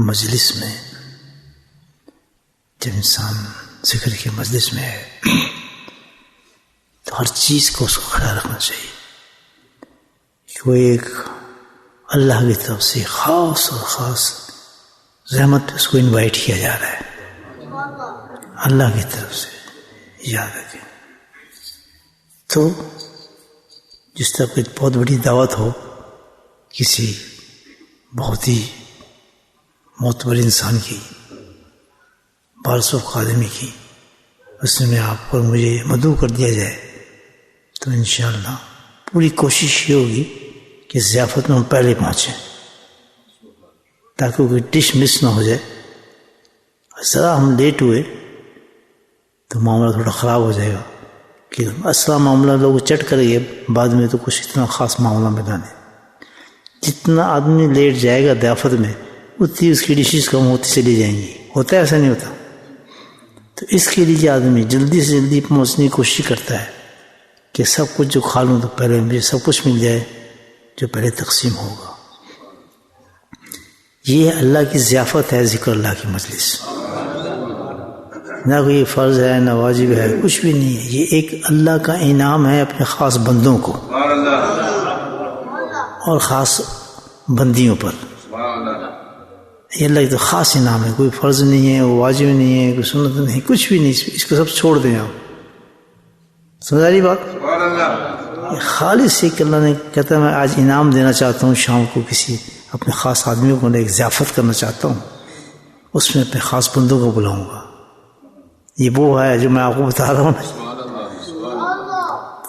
مجلس میں جب انسان ذکر کے مجلس میں ہے تو ہر چیز کو اس کو خیال رکھنا چاہیے کہ وہ ایک اللہ کی طرف سے خاص اور خاص رحمت اس کو انوائٹ کیا جا رہا ہے اللہ کی طرف سے. یاد رکھیں. تو جس طرح کوئی بہت بڑی دعوت ہو کسی بہت ہی معتبر انسان کی، بارسوف خادمی کی، اس میں آپ کو مجھے مدعو کر دیا جائے تو انشاءاللہ پوری کوشش یہ ہوگی کہ ضیافت میں ہم پہلے پہنچیں تاکہ کوئی ڈش مس نہ ہو جائے. ذرا ہم لیٹ ہوئے تو معاملہ تھوڑا خراب ہو جائے گا کہ اصلا معاملہ لوگ چٹ کریں گے، بعد میں تو کچھ اتنا خاص معاملہ میدان ہے. جتنا آدمی لیٹ جائے گا ضیافت میں اتنی اس کی ڈشز کم ہوتی چلی جائیں گی. ہوتا ہے ایسا نہیں ہوتا؟ تو اس کے لیے آدمی جلدی سے جلدی پہنچنے کی کوشش کرتا ہے کہ سب کچھ جو کھا لوں تو پہلے مجھے سب کچھ مل جائے جو پہلے تقسیم ہوگا. یہ اللہ کی ضیافت ہے، ذکر اللہ کی مجلس. نہ کوئی فرض ہے نہ واجب ہے، کچھ بھی نہیں ہے. یہ ایک اللہ کا انعام ہے اپنے خاص بندوں کو اور خاص بندیوں پر. یہ اللہ کی تو خاص انعام ہے، کوئی فرض نہیں ہے، واجب نہیں ہے، کوئی سنت نہیں، کچھ بھی نہیں. اس کو سب چھوڑ دیں آپ. سمجھ آ رہی بات؟ خالص ایک اللہ نے کہتا ہے میں آج انعام دینا چاہتا ہوں شام کو کسی اپنے خاص آدمیوں کو ایک ضیافت کرنا چاہتا ہوں، اس میں اپنے خاص بندوں کو بلاؤں گا. یہ وہ ہے جو میں آپ کو بتا رہا ہوں.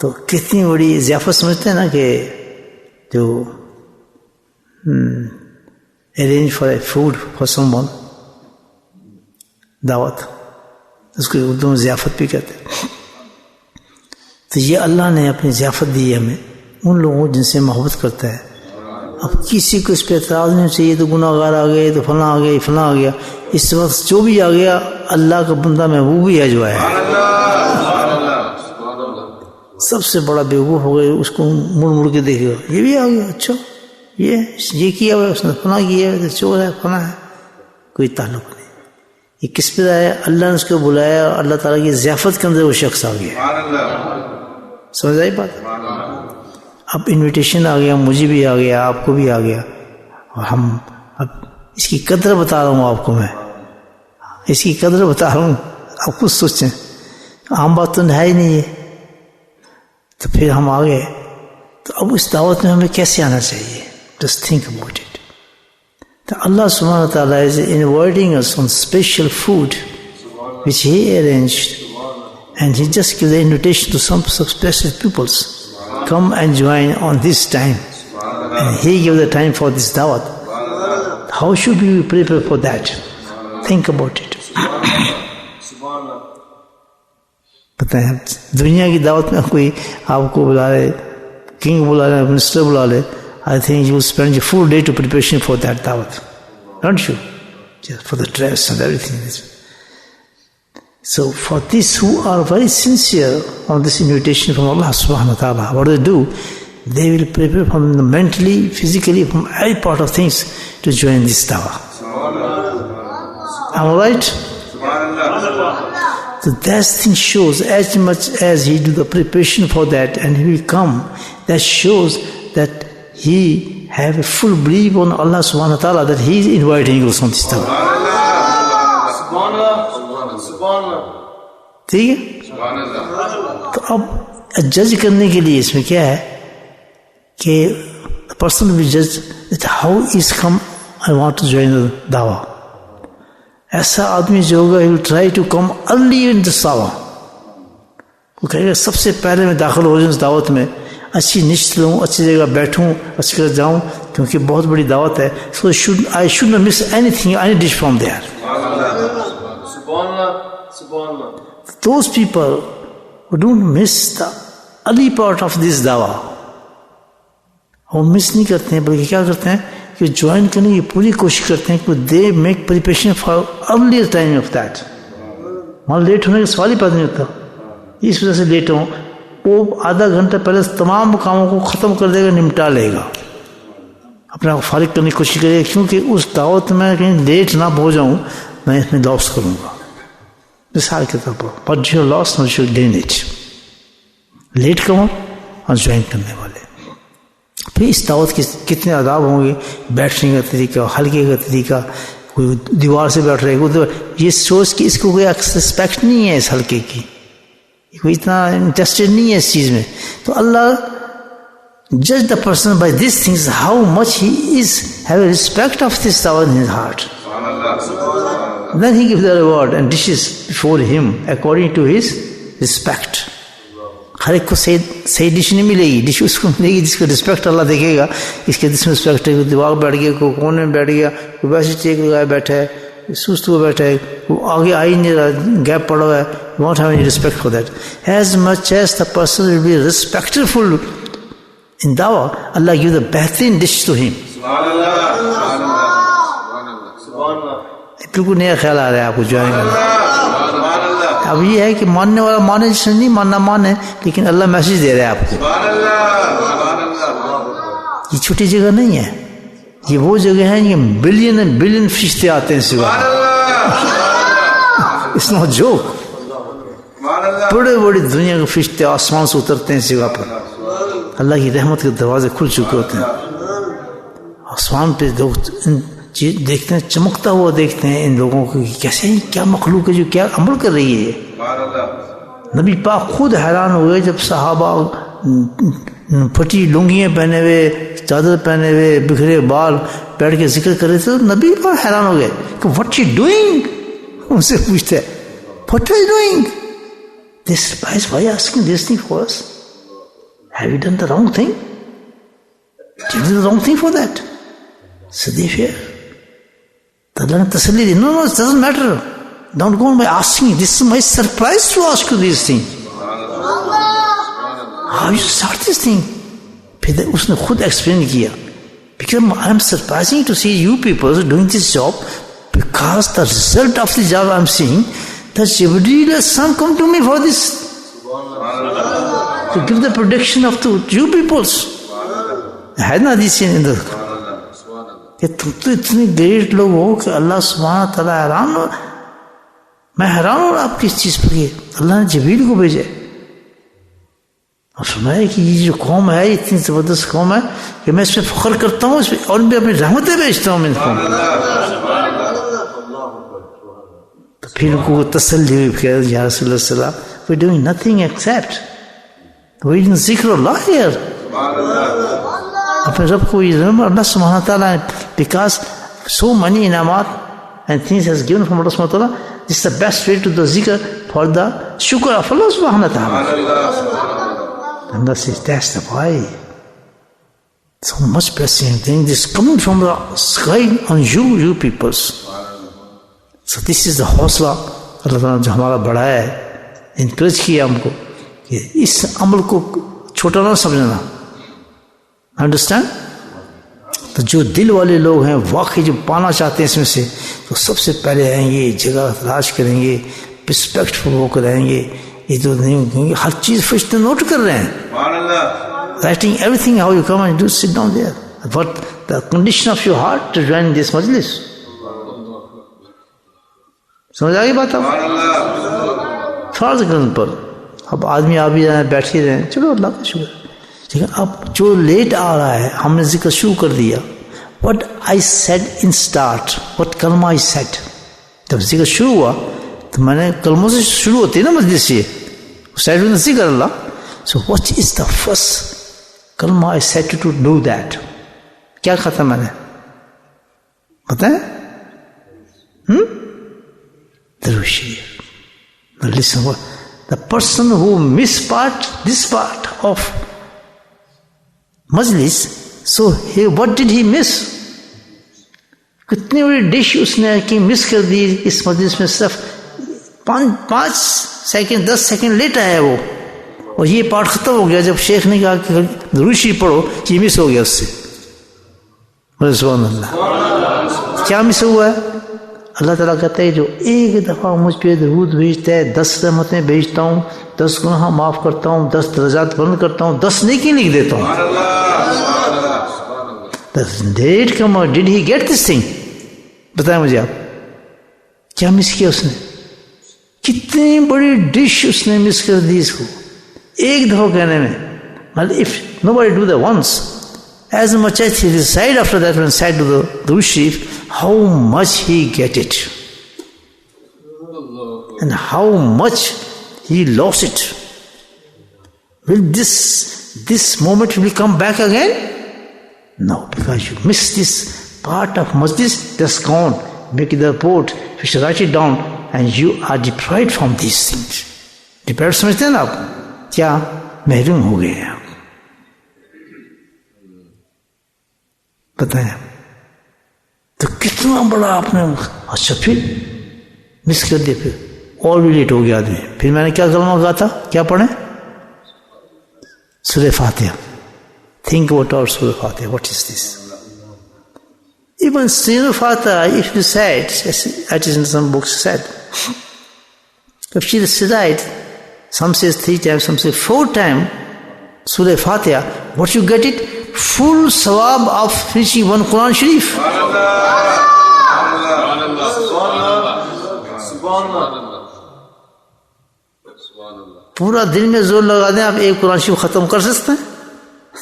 تو کتنی بڑی ضیافت سمجھتے ہیں نا کہ جو arrange for a food for some one, دعوت، اس کو اردو میں ضیافت بھی کہتے ہیں. تو یہ اللہ نے اپنی ضیافت دی ہے ہمیں ان لوگوں جن سے محبت کرتا ہے. اب کسی کو اس پہ اعتراض نہیں چاہیے تو گناہ گار آ گئے تو فلاں آ گیا فلاں آ گیا. اس وقت جو بھی آ گیا اللہ کا بندہ محبوب ہی ہے جو ہے. سب سے بڑا بیوقوف ہو گئے اس کو مڑ مڑ کے دیکھے گا، یہ بھی آ گیا، اچھا یہ کیا ہوا اس نے، فلاں کیا ہے، چور ہے، فلاں ہے. کوئی تعلق نہیں. یہ کس پہ آیا؟ اللہ نے اس کو بلایا اور اللہ تعالیٰ کی ضیافت کے اندر وہ شخص آ گیا. سمجھ آئی بات؟ اب انویٹیشن آ گیا، مجھے بھی آ گیا، آپ کو بھی آ گیا، اور ہم اب اس کی قدر بتا رہا ہوں آپ کو. میں اس کی قدر بتا رہا ہوں، آپ خود سوچیں. عام بات تو ہے ہی نہیں ہے. تو پھر ہم آ گئے تو اب اس دعوت میں ہمیں کیسے آنا چاہیے؟ Just think about it. تو اللہ سبحانہ وتعالیٰ is inviting us on special food which He arranged, and He just gives the invitation to some special peoples. Come and join on this time, and He gave the time for this dawat. How should we prepare for that? Think about it. پتہ ہے دنیا کی دعوت میں کوئی آپ کو بلا لے، کنگ بلا لے، منسٹر بلا لے، I think you will spend your full day to preparation for that dawat, don't you? Just for the dress and everything. So for these who are very sincere on this invitation from Allah subhanahu wa ta'ala, what do? They will prepare from mentally, physically, from every part of things to join this dawah. Am I right? So that thing shows as much as he do the preparation for that and he will come, that shows that he have a full belief on Allah subhanahu wa ta'ala that he is inviting us on this dawah. ٹھیک ہے. تو اب جج کرنے کے لیے اس میں کیا ہے کہ پرسن ول جج that how is come I want to join the دعویٰ. ایسا آدمی جو ہوگا he will try to come early in this دعویٰ. وہ کہے گا سب سے پہلے میں داخل ہو جاؤں اس دعوت میں، اچھی نشست لوں، اچھی جگہ بیٹھوں، اچھی جگہ جاؤں، کیونکہ بہت بڑی دعوت ہے. So I should not miss anything, any dish from there. Those people who don't miss the early part of this dawah, وہ مس نہیں کرتے ہیں بلکہ کیا کرتے ہیں کہ جوائن کرنے کی پوری کوشش کرتے ہیں کہ they make preparation for earlier time of that. وہاں لیٹ ہونے کا سوال ہی پیدا نہیں ہوتا. اس وجہ سے لیٹ ہوں، وہ آدھا گھنٹہ پہلے تمام کاموں کو ختم کر دے گا، نمٹا لے گا. اپنے آپ کو فارغ کرنے کی کوشش کرے، کیونکہ اس دعوت میں کہیں لیٹ نہ ہو جاؤں، میں اس میں لاس کروں گا. مثال کے طور پر but you loss no you gain it. لیٹ کہوں اور جوائن کرنے والے. پھر اس دعوت کے کتنے آداب ہوں گے، بیٹھنے کا طریقہ، حلقے کا طریقہ، کوئی دیوار سے بیٹھ رہے کوئی، یہ سوچ کہ اس کو کوئی رسپیکٹ نہیں ہے اس حلقے کی، کوئی اتنا انٹرسٹڈ نہیں ہے اس چیز میں. تو اللہ judge the person by these things, how much he is have a respect of this dawah in his heart. Then he gives the reward and dishes before him according to his respect. ہر ایک کو صحیح dish نہیں ملے گی، dish اس کو ملے گی جس کو رسپیکٹ اللہ دیکھے گا. اس کے جس میں رسپیکٹ ہے، کوئی دیوار بیٹھ گیا، کوئی کونے میں بیٹھ گیا، کوئی ویسے ٹیک لگائے بیٹھا ہے، سست ہوئے بیٹھا ہے، وہ آگے آ ہی نہیں رہا، گیپ پڑا ہوا ہے. You won't have any respect for that. As much as the person will be respectful in dawah, Allah give the بہترین ڈش to him. بالکل نیا خیال آ رہا ہے آپ کو جوائن کرنا. اب یہ ہے کہ ماننے والا مانے، جس نے نہیں ماننا مانے، لیکن اللہ میسج دے رہا ہے آپ کو. یہ چھوٹی جگہ نہیں ہے، یہ وہ جگہ ہے یہ بلین اینڈ بلین فرشتے آتے ہیں اس جگہ. It's not joke. بڑے بڑی دنیا کے فرشتے آسمان سے اترتے ہیں اس جگہ پر. اللہ کی رحمت کے دروازے کھل چکے ہوتے ہیں. آسمان پہ لوگ چیز دیکھتے ہیں، چمکتا ہوا دیکھتے ہیں ان لوگوں کو، کیسے کیا مخلوق ہے جو کیا عمل کر رہی ہے. نبی پاک خود حیران ہوئے جب صحابہ پھٹی لنگیاں پہنے ہوئے، چادر پہنے ہوئے، بکھرے بال بیٹھ کے ذکر کر رہے تھے. نبی پاک حیران ہو گئے کہ واٹ یو ڈوئنگ. ان سے پوچھتے ہیں what are you doing. This بھائی why asking this thing for us. Have you done the wrong thing? Did you do the wrong thing for that? So they fear. Allah ne tasalli di. No, it doesn't matter. Don't go on by asking. This is my surprise to ask you these things. How you start this thing? پھر اس نے خود explain کیا. Because I am surprising to see you people doing this job, because the result of the job I am seeing, that Jibreel has come to me for this. To give the protection of the Jew peoples. ہے نا حدیث کے اندر کہ تم تو اتنے great لوگ ہو کہ اللہ سبحانہ تعالیٰ حیران ہو. میں حیران ہوں آپ کی اس چیز پر کہ اللہ نے جبریل کو بھیجے اور فرمایا کہ یہ جو قوم ہے اتنی زبردست قوم ہے کہ میں اس پہ فخر کرتا ہوں، اس پہ اور بھی اپنی رحمتیں بھیجتا ہوں. میں ان قوم تو پھر ان کو تسلی ہوئی کہ یا رسول اللہ صلی اللہ علیہ وسلم we're doing nothing except reading ذکر اللہ here. اپنے رب کو یہ remember اللہ سبحانہ تعالیٰ because so many انعامات and things has given from Allah subhanahu wa ta'ala. This is the best way to the zikr for the shukr of Allah subhanahu wa ta'ala. And that's the why so much blessing thing is coming from the sky on you peoples. So this is the حوصلہ اللہ تعالیٰ جو ہمارا بڑھایا ہے، encourage کیا ہم کو کہ اس عمل کو چھوٹا نہ سمجھنا. انڈرسٹینڈ؟ تو جو دل والے لوگ ہیں واقعی جو پانا چاہتے ہیں اس میں سے، تو سب سے پہلے آئیں گے، جگہ تلاش کریں گے، رسپیکٹفل ہو کر آئیں گے. یہ تو نہیں ہر چیز فرشتے نوٹ کر رہے ہیں، writing everything how you come and do sit down there. But the condition of your heart to join this مجلس. سمجھ آ گئی بات؟ اب فرض کرنے پر اب آدمی آ بھی رہے ہیں، بیٹھ ہی رہے ہیں، چلو اللہ کا شکر. لیکن اب جو لیٹ آ رہا ہے، ہم نے ذکر شروع کر دیا. What I said in start, what کلمہ آئی سیڈ. جب ذکر شروع ہوا تو میں نے کلموں سے شروع ہوتی ہے نا مجلس، یہ سیڈ ون ذکر اللہ. So what is the first کلمہ I said to do that. کیا کہا تھا میں نے بتائیں؟ درود شریف. Listen, the person who miss this part of majlis, so what did he miss? کتنی بڑی ڈش اس نے کی مس کر دی اس مجلس میں. صرف 5 سیکنڈ 10 سیکنڈ لیٹ آیا وہ، اور یہ پارٹ ختم ہو گیا جب شیخ نے کہا کہ درود شریف پڑھو. یہ مس ہو گیا اس سے. سبحان اللہ. کیا مس ہوا ہے؟ اللہ تعالیٰ کہتا ہے جو ایک دفعہ مجھ پہ درود بھیجتا ہے 10 رحمتیں بھیجتا ہوں، 10 گناہ معاف کرتا ہوں، 10 درجات بلند کرتا ہوں، 10 نیکی لکھ دیتا ہوں. The latecomer, did he get this thing? بتائیں مجھے آپ کیا مس کیا اس نے؟ کتنی بڑی ڈش اس نے مس کر دی اس کو ایک دفعہ کہنے میں. If nobody do that once, as much as he decide after that when said to the Durud Sharif, how much he get it and how much he lost it. Will this moment will come back again? No, because you miss this part of masjid, just gone. Make the report, you should write it down, and you are deprived from these things. Deprived سمجھتے ہیں نا آپ کیا محروم ہو گئے ہیں آپ. بتائیں تو کتنا بڑا آپ نے. اچھا پھر مس کر دیا, پھر اور بھی لیٹ ہو گیا آدمی. پھر میں نے کیا کلمہ کہا تھا, کیا پڑھیں؟ سورہ فاتحہ. Think about our Surah Fatiha. What is this? Even Surah Fatiha, if you said, that is in some books said, if she recites, some says 3 times, some say 4 times, Surah Fatiha, what you get it? Full sawab of finishing one Quran Sharif. پورا دن میں زور لگا دیں آپ ایک قرآن شریف ختم کر سکتے ہیں؟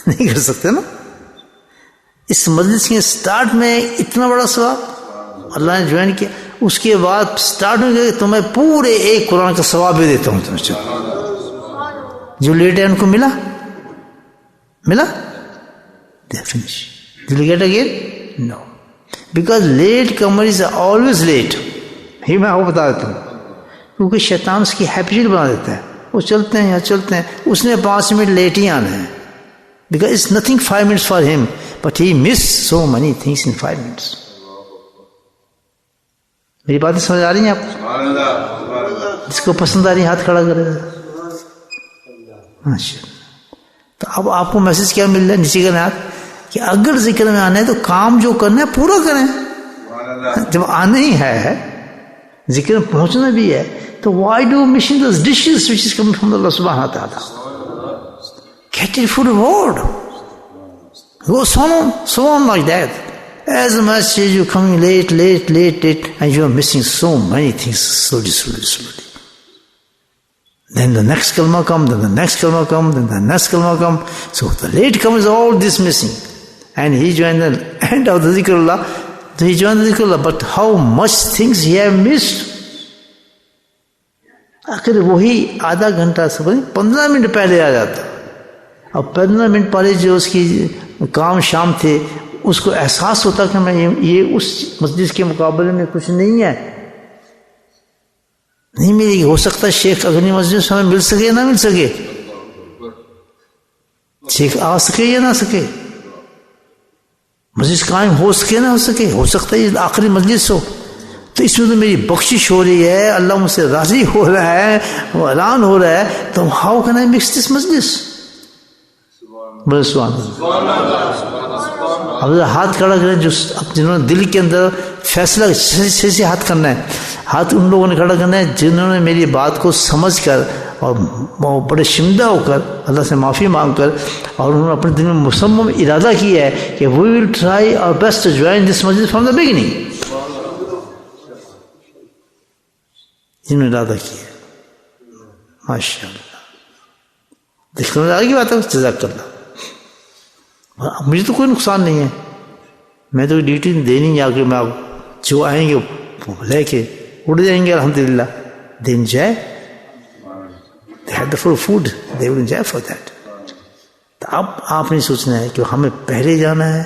نہیں کر سکتے نا. اس مجلس کے سٹارٹ میں اتنا بڑا ثواب اللہ نے جوائن کیا, اس کے بعد سٹارٹ میں کہ تمہیں پورے ایک قرآن کا ثواب بھی دیتا ہوں تمہیں. جو لیٹ ہے ان کو ملا finish. Did you get again? No. Because late comer is always late. ہی میں آپ کو بتا دیتا ہوں, کیونکہ شیطان اس کی ہیبٹ بنا دیتا ہے. وہ چلتے ہیں یا چلتے ہیں, اس نے 5 منٹ لیٹ ہی آنا ہے. Because it's nothing 5 minutes for him, but he missed so many things in 5 minutes. میری باتیں سمجھ آ رہی ہیں آپ؟ جس کو پسند آ رہی ہے ہاتھ کھڑا کرے. اچھا, تو اب آپ کو میسج کیا مل رہا ہے نیچے کا ہاتھ کہ اگر ذکر میں آنا ہے تو کام جو کرنا ہے پورا کریں. جب آنا ہی ہے, ذکر میں پہنچنا بھی ہے, تو why do missing those dishes which is coming from Allah subhanahu wa ta'ala? Get it for reward. Go so on like that. As much as you're coming late, and you're missing so many things slowly. Then the next kalma come, then the next kalma come, then the next kalma come. So the late comes all this missing. And he joined the end of the zikrullah. So he joined the zikrullah. But how much things he have missed? آخر وہی آدھا گھنٹہ سے 15 minute پہلے آ جاتا. اب 15 minute پہلے جو اس کی کام شام تھے, اس کو احساس ہوتا کہ میں یہ اس مسجد کے مقابلے میں کچھ نہیں ہے, نہیں ملے گی. ہو سکتا ہے شیخ اگنی مسجد سے ہمیں مل سکے یا نہ مل سکے, شیخ آ سکے یا نہ سکے, مسجد قائم ہو سکے نہ ہو سکے, ہو سکتا ہے یہ آخری مجلس ہو. تو اس میں تو میری بخشش ہو رہی ہے, اللہ مجھ سے راضی ہو رہا ہے, وہ اعلان ہو رہا ہے, تو ہاؤ کین آئی مکس دس مجلس. بولے سبحان اللہ. اب ہاتھ کھڑا کریں جو جنہوں نے دل کے اندر فیصلہ سے ہاتھ کرنا ہے, ہاتھ ان لوگوں نے کھڑا کرنا ہے جنہوں نے میری بات کو سمجھ کر اور بڑے شمدہ ہو کر اللہ سے معافی مانگ کر, اور انہوں نے اپنے دل میں مصمم ارادہ کیا ہے کہ we will try our best to join this مسجد فرام دا بگننگ. جنہوں نے ارادہ کیا, ماشاء اللہ. دیکھنے میں آگے بات ہے, جزاک اللہ. مجھے تو کوئی نقصان نہیں ہے, میں تو ڈیوٹی دے نہیں جا کے, میں آپ جو آئیں گے لے کے اڑ جائیں گے الحمدللہ. They enjoy. They had the full food. They will enjoy for that. تو اب آپ نے سوچنا ہے کہ ہمیں پہلے جانا ہے,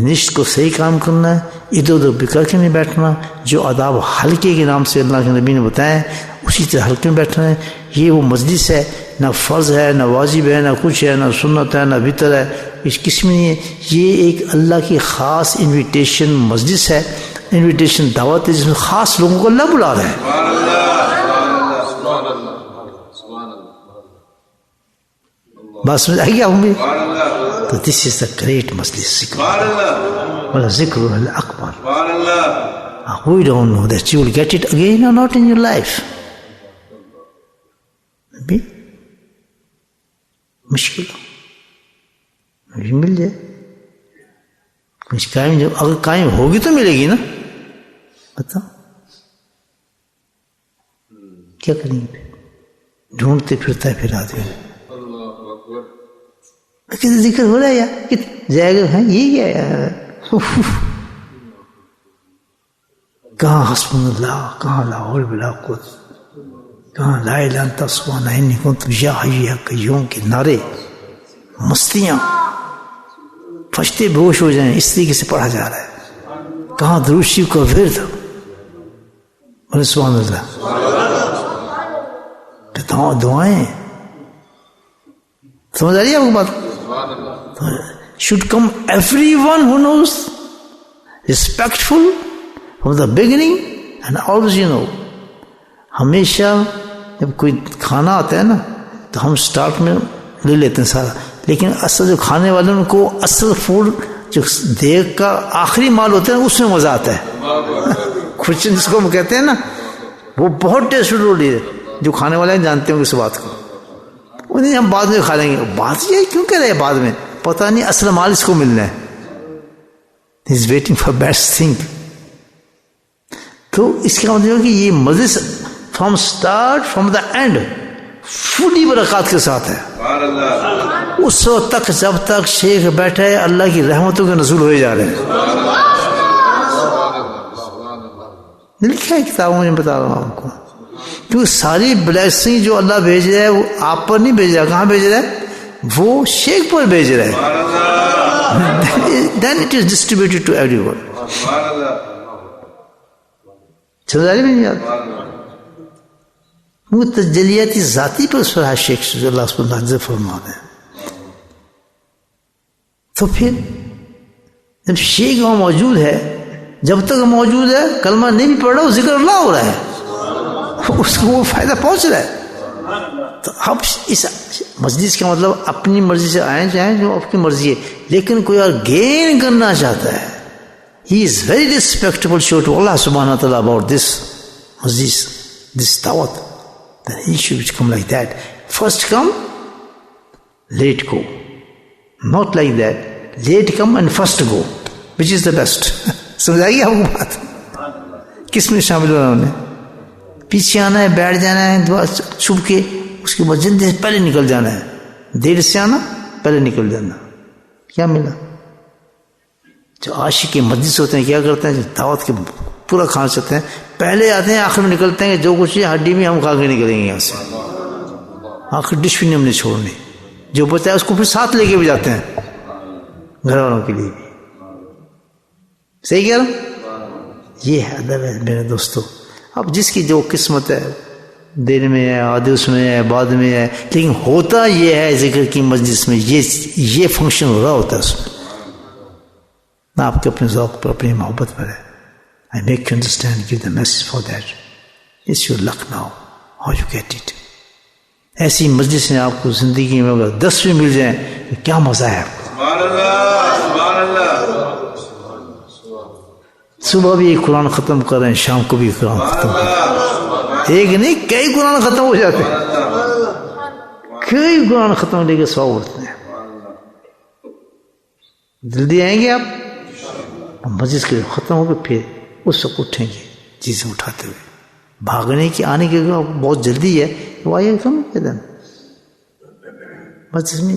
نشت کو صحیح کام کرنا ہے, ادھر ادھر بکر کے نہیں بیٹھنا. جو آداب حلقے کے نام سے اللہ کے نبی نے بتایا اسی طرح حلقے میں بیٹھنا ہے. یہ وہ مجلس ہے, نہ فرض ہے, نہ واجب ہے, نہ کچھ ہے, نہ سنت ہے, نہ وطر ہے, اس قسم نہیں ہے. یہ ایک اللہ کی خاص انویٹیشن مجلس ہے, انویٹیشن دعوت ہے, جس میں خاص لوگوں کو اللہ بلا رہا ہے. بات سمجھ آئی کیا ہوں گے؟ تو دس از دا گریٹ مجلس, ذکر الاکبر. We don't know that you will get it again or not in your life. ابھی مشکل ہو, ابھی مل جائے کچھ قائم جو اگر قائم ہوگی تو ملے گی نا. بتاؤ کیا کریں گے؟ ڈھونڈتے پھرتا ہے پھر آدمی. کسی ذکر ہو رہا ہے یار جائے گا ہے یہ کیا ہے؟ کہاں حسبنا اللہ، کہاں لا حول ولا قوت، کہاں لا الہ الا انت سبحانک انی کنت یا حی یا قیوم کے نعرے، مستیاں، فرشتے بے ہوش ہو جائیں اس طریقے سے پڑھا جا رہا ہے. کہاں درود شریف کا ورد، بولے سبحان اللہ. دعائیں سمجھ آ رہی ہے آپ کو بات؟ should come everyone who knows, respectful from the beginning and always ہمیشہ جب کوئی کھانا آتا ہے نا تو ہم سٹارٹ میں لے لیتے ہیں سارا، لیکن اصل جو کھانے والے ان کو اصل فوڈ جو دیگ کا آخری مال ہوتا ہے اس میں مزہ آتا ہے. کچھ جس کو ہم کہتے ہیں نا وہ بہت ٹیسٹ رولی ہے، جو کھانے والے جانتے ہوں گے اس بات کو. انہیں ہم بعد میں کھا لیں گے، بات یہ کیوں کہہ رہے ہیں بعد میں، پتہ نہیں اصل مال اس کو ملنا ہے. He is waiting for best thing. تو اس کا مطلب کہ یہ مجلس from start from the and fully برکات کے ساتھ ہے. اس وقت تک جب تک شیخ بیٹھا ہے اللہ کی رحمتوں کے نزول ہوئے جا رہے ہیں. لکھا ہے کتابوں میں، بتا رہا ہوں آپ کو، کیونکہ ساری بلیسنگ جو اللہ بھیج رہا ہے وہ آپ پر نہیں بھیج رہا. کہاں بھیج رہا ہے؟ وہ شیخ پر بھیج رہا ہے. Then it is distributed to everyone. سمجھا بھی نہیں آتا. وہ تجلیاتی ذاتی پر اس پر شیخ صلی اللہ علیہ وسلم فرما رہے ہیں. تو پھر جب شیخ وہاں موجود ہے، جب تک موجود ہے کلمہ نہیں بھی پڑھ رہا، ذکر اللہ ہو رہا ہے، اس کو وہ فائدہ پہنچ رہا ہے. تو اب اس مجلس کا مطلب اپنی مرضی سے آئیں جائیں جو آپ کی مرضی ہے، لیکن کوئی اور گین کرنا چاہتا ہے، he is very respectable show to Allah subhanahu wa ta'ala about this majlis, this dawat, then he should come like that. First come, late go. Not like that. Late come and first go. Which is the best? سمجھائیے آپ کو بات؟ کس میں شامل ہونا انہیں؟ پیچھے آنا ہے، بیٹھ جانا ہے دعا چھپ کے، اس کے بعد جلدی سے پہلے نکل جانا ہے. دیر سے آنا، پہلے نکل جانا. کیا ملا؟ جو عاشق مجلس ہوتے ہیں کیا کرتے ہیں؟ جو دعوت کے پورا کھانا چاہتے ہیں پہلے آتے ہیں، آخر میں نکلتے ہیں کہ جو کچھ ہے ہڈی میں ہم کھا کے نکلیں گے یہاں سے، آخر ڈش بھی نہیں ہم نے چھوڑنی. جو بچہ ہے اس کو پھر ساتھ لے کے بھی جاتے ہیں گھر والوں کے لیے بھی. صحیح کہہ رہا ہوں؟ یہ ہے ادب ہے میرے دوستو. اب جس کی جو قسمت ہے، دن میں ہے، آدھے اس میں ہے، بعد میں ہے، لیکن ہوتا یہ ہے ذکر کی مجلس میں یہ فنکشن ہو رہا ہوتا ہے اس میں. نہ آپ کے اپنے ذوق پر، اپنی محبت پر ہے. I make you understand, give the message for that. It's your luck now, how you get it. ایسی مجلس میں آپ کو زندگی میں اگر 10 بھی مل جائیں تو کیا مزہ ہے آپ کو. سبحان اللہ. صبح بھی ایک قرآن ختم کر رہے ہیں، شام کو بھی قرآن ختم کر رہے ہیں. ایک نہیں کئی قرآن ختم ہو جاتے ہیں، کئی قرآن ختم ہونے کے سوا اٹھتے ہیں. جلدی آئیں گے آپ مجلس کے ختم ہو گئے، پھر اس وقت اٹھیں گے چیزیں اٹھاتے ہوئے. بھاگنے کی آنے کی بہت جلدی ہے، وہ آئیے کم دن بس میں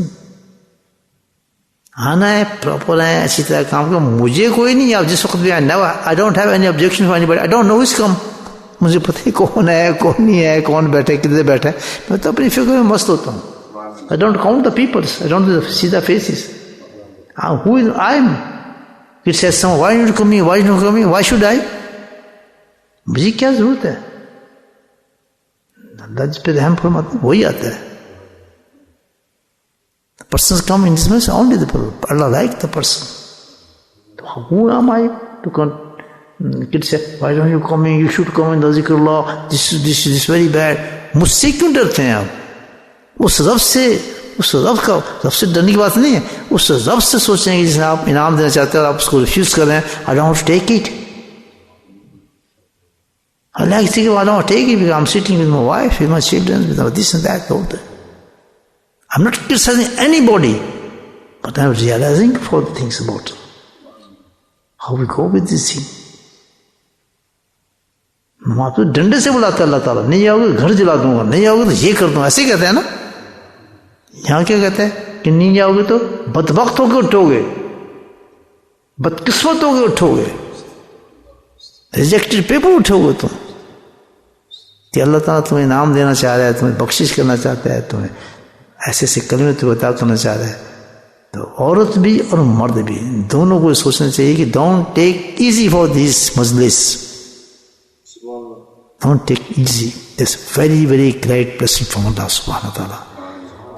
آنا ہے، پراپر ہے، اچھی طرح کام کرو. مجھے کوئی نہیں، آپ جس وقت بھی آئے، I don't have any objection for anybody, I don't know his come. مجھے پتہ ہے کون ہے کون نہیں ہے، کون بیٹھا ہے کدھر بیٹھا ہے. میں تو اپنی فکر میں مست ہوتا ہوں. I don't count the peoples, I don't see the faces. Who is I am? It says someone, why not come here? Why not come here? Why should I? مجھے کیا ضرورت ہے؟ اللہ جس پہ رحم فرماتا ہے وہی آتا ہے. The persons come in this message, only the person. Allah like the person. Who am I to come? Kids say, why don't you come in? You should come in the zikrullah. This is very bad. مجھ سے کیوں ڈرتے ہیں آپ؟ اس رب سے، اس رب کا، رب سے ڈرنے کی بات نہیں ہے. اس رب سے سوچیں کہ جس نے آپ انعام دینا چاہتے ہیں اور آپ اس کو ریفیوز کر رہے ہیں. I don't want to take it. I like thinking, I don't want to take it because I'm sitting with my wife, with my children, with this and that. I'm not criticizing anybody, but I'm realizing 4 things about it. How we go with this thing? وہاں تو ڈنڈے سے بلاتا ہے اللہ تعالیٰ, نہیں جاؤ گے گھر جلا دوں گا, نہیں جاؤ گے تو یہ کر دوں گا, ایسے کہتے ہیں نا. یہاں کیا کہتے ہیں کہ نہیں جاؤ گے تو بدبخت ہو کے اٹھو گے, بدقسمت ہو کے اٹھو گے, ریجیکٹڈ پیپر اٹھو گے تم. کہ اللہ تعالیٰ تمہیں انعام دینا چاہ رہا ہے, تمہیں بخشش کرنا چاہتا ہے, تمہیں ایسے ایسے کلمے تو عطا کرنا چاہ رہا ہے. تو عورت بھی اور مرد بھی دونوں کو سوچنا چاہیے کہ don't take easy for this مجلس. Don't take easy. That's very, very great blessing from Allah subhanahu wa ta'ala.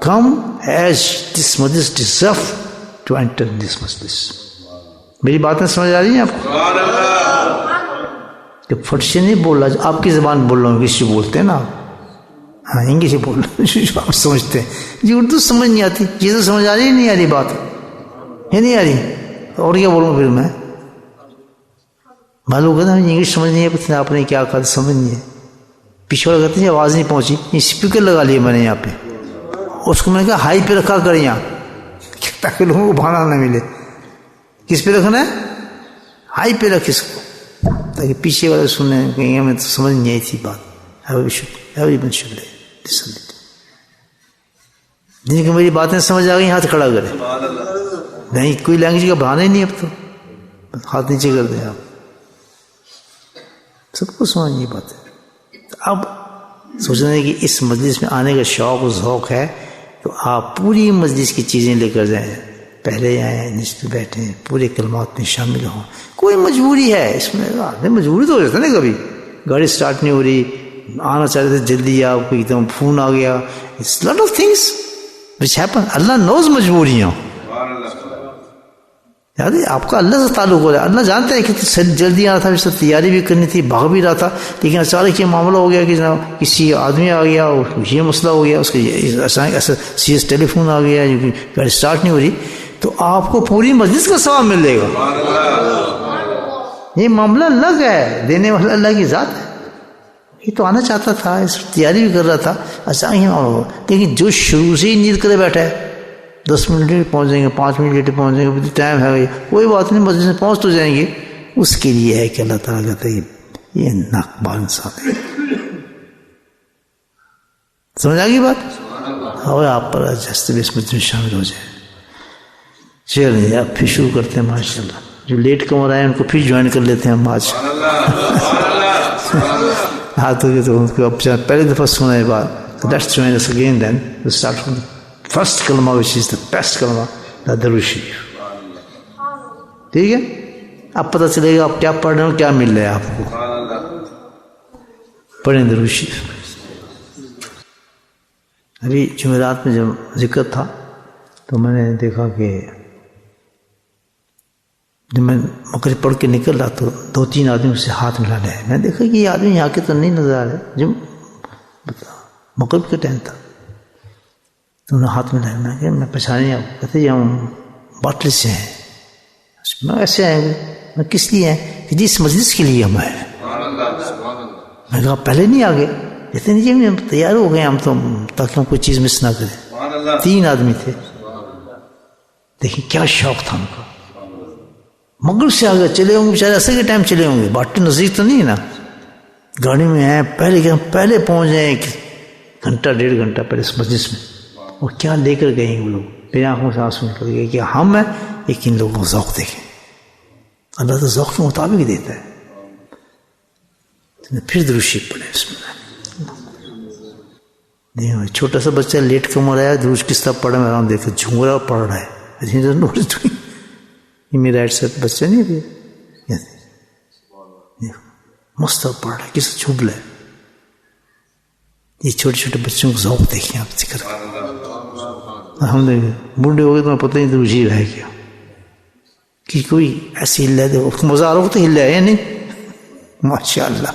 Come as this majlis deserve to enter this majlis. میری باتیں سمجھ آ رہی ہیں آپ کو؟ کہ فٹ سے نہیں بول رہا, آپ کی زبان بول رہا ہوں, انگلش بولتے ہیں نا, ہاں انگلش بول رہا ہوں, آپ سمجھتے ہیں جی اردو سمجھ نہیں آتی, یہ تو سمجھ آ رہی نہیں آ رہی بات, یہ نہیں آ رہی, اور کیا بولوں پھر میں؟ معلوم کرتا ہوں انگلش سمجھ نہیں ہے, پتہ نہیں آپ نے کیا کہا, سمجھ نہیں ہے. پیچھے والا کہتے ہیں آواز نہیں پہنچی, یہ اسپیکر لگا لیا میں نے یہاں پہ, اس کو میں نے کہا ہائی پہ رکھا کر یہاں, تاکہ لوگوں کو بھانا نہ ملے. کس پہ رکھنا ہے؟ ہائی پہ رکھ اس کو, تاکہ پیچھے والے سننے کہیں ہمیں تو سمجھ نہیں آئی تھی بات. Every should listen. جن کو میری باتیں سمجھ آ گئی ہاتھ کھڑا کرے. نہیں کوئی لینگویج کا بہانا ہی نہیں, اب تو ہاتھ نیچے کر دیں آپ, سب کو سمجھ نہیں پاتے. اب سوچنا ہے کہ اس مجلس میں آنے کا شوق و ذوق ہے تو آپ پوری مجلس کی چیزیں لے کر جائیں, پہلے آئیں, نیچے بیٹھیں, پورے کلمات میں شامل ہوں. کوئی مجبوری ہے اس میں, مجبوری تو ہو جاتا ہے نا, کبھی گاڑی سٹارٹ نہیں ہو رہی, آنا چاہ رہے تھے جلدی, آپ کو ایک دم فون آ گیا, it's lot of things which happen. Allah knows مجبوریاں, یاد ہے آپ کا اللہ سے تعلق ہو رہا ہے, اللہ جانتا ہے کہ جلدی آنا تھا, اس سے تیاری بھی کرنی تھی, بھاگ بھی رہا تھا, لیکن اچانک یہ معاملہ ہو گیا کہ جناب کسی آدمی آ گیا, یہ مسئلہ ہو گیا, اس کے اچانک ایسا سیریس ٹیلی فون آ گیا, جو کہ گاڑی اسٹارٹ نہیں ہو رہی, تو آپ کو پوری مجلس کا ثواب مل جائے گا. یہ معاملہ اللہ کا ہے, دینے والا اللہ کی ذات ہے. یہ تو آنا چاہتا تھا, اس تیاری بھی کر رہا تھا, اچانک, لیکن جو شروع سے ہی نیند کرے بیٹھا ہے, 10 منٹ لیٹ پہنچ جائیں گے, 5 منٹ لیٹ پہنچ جائیں گے, ٹائم ہے, کوئی بات نہیں, مسجد میں پہنچ تو جائیں گے. اس کے لیے ہے کہ اللہ تعالیٰ کہتا ہے یہ ناقبال انسان ہے. سمجھ آ گئی بات؟ اور آپ پر جیسے بھی اس میں شامل ہو جائیں. چلیے آپ پھر شروع کرتے ہیں. ماشاء اللہ, جو لیٹ کمر آئے ان کو پھر جوائن کر لیتے ہیں ہم آج. ہاتھ ہو گئے تو ان کو اب پہلی دفعہ سنا ہے بات, let's join us again, then we start from first کلمہ which is the best کلمہ, درود شریف. ٹھیک ہے, اب پتہ چلے گا آپ کیا پڑھ رہے ہو, کیا مل رہا ہے آپ کو. پڑھیں درود شریف. ابھی جمعرات میں جب ذکر تھا تو میں نے دیکھا کہ جب میں مغرب پڑھ کے نکل رہا تو 2-3 آدمی اس سے ہاتھ ملا رہے. میں نے دیکھا کہ یہ آدمی یہاں کے تو نہیں نظر آ رہے, جو مغرب کا ٹائم تھا, تو انہوں نے ہاتھ میں لایا. میں کہ میں پہچانے آپ, کہتے یہ ہم باٹل سے ہیں. میں ایسے آئیں گے, میں کس لیے ہیں کہ جی اس مجلس کے لیے ہم آئے. میں کہا پہلے نہیں آ گئے, کہتے نہیں جی ہم تیار ہو گئے, ہم تو تاکہ ہم کوئی چیز مس نہ کریں. 3 آدمی تھے, دیکھیں کیا شوق تھا ان کا. مغرب سے آگے چلے ہوں گے بیچارے, ایسے کے ٹائم چلے ہوں گے, باٹل نزدیک تو نہیں ہے نا, گاڑی میں ہیں, پہلے کہ ہم پہلے پہنچ جائیں, 1 گھنٹہ 1.5 گھنٹہ پہلے اس مجلس میں. اور کیا لے کر گئے ہیں وہ لوگ, میری آنکھوں سے آنسو نکل گئے کہ ہم ہیں, لیکن لوگوں کو ذوق دیکھیں. اللہ تو ذوق کے مطابق دیتا ہے. پھر درود شریف پڑھیں. بسم اللہ. نہیں, چھوٹا سا بچہ لیٹ کمر آیا, درود کس طرح پڑھا, میں آرام دیکھا جھومرا پڑھ رہا ہے. یہ میرا رائٹ سائڈ بچہ نہیں ہے, مست پڑھ رہا ہے, کس سے چھپ لے. یہ چھوٹے چھوٹے بچوں کو ذوق دیکھیں آپ ذکر کر. ہم بوڑھے ہو گئے تو پتہ نہیں تو جی رہ گیا کہ کوئی ایسی ہل ہے, مزہ آ رہا ہو تو ہل ہے یا نہیں. ماشاء اللہ.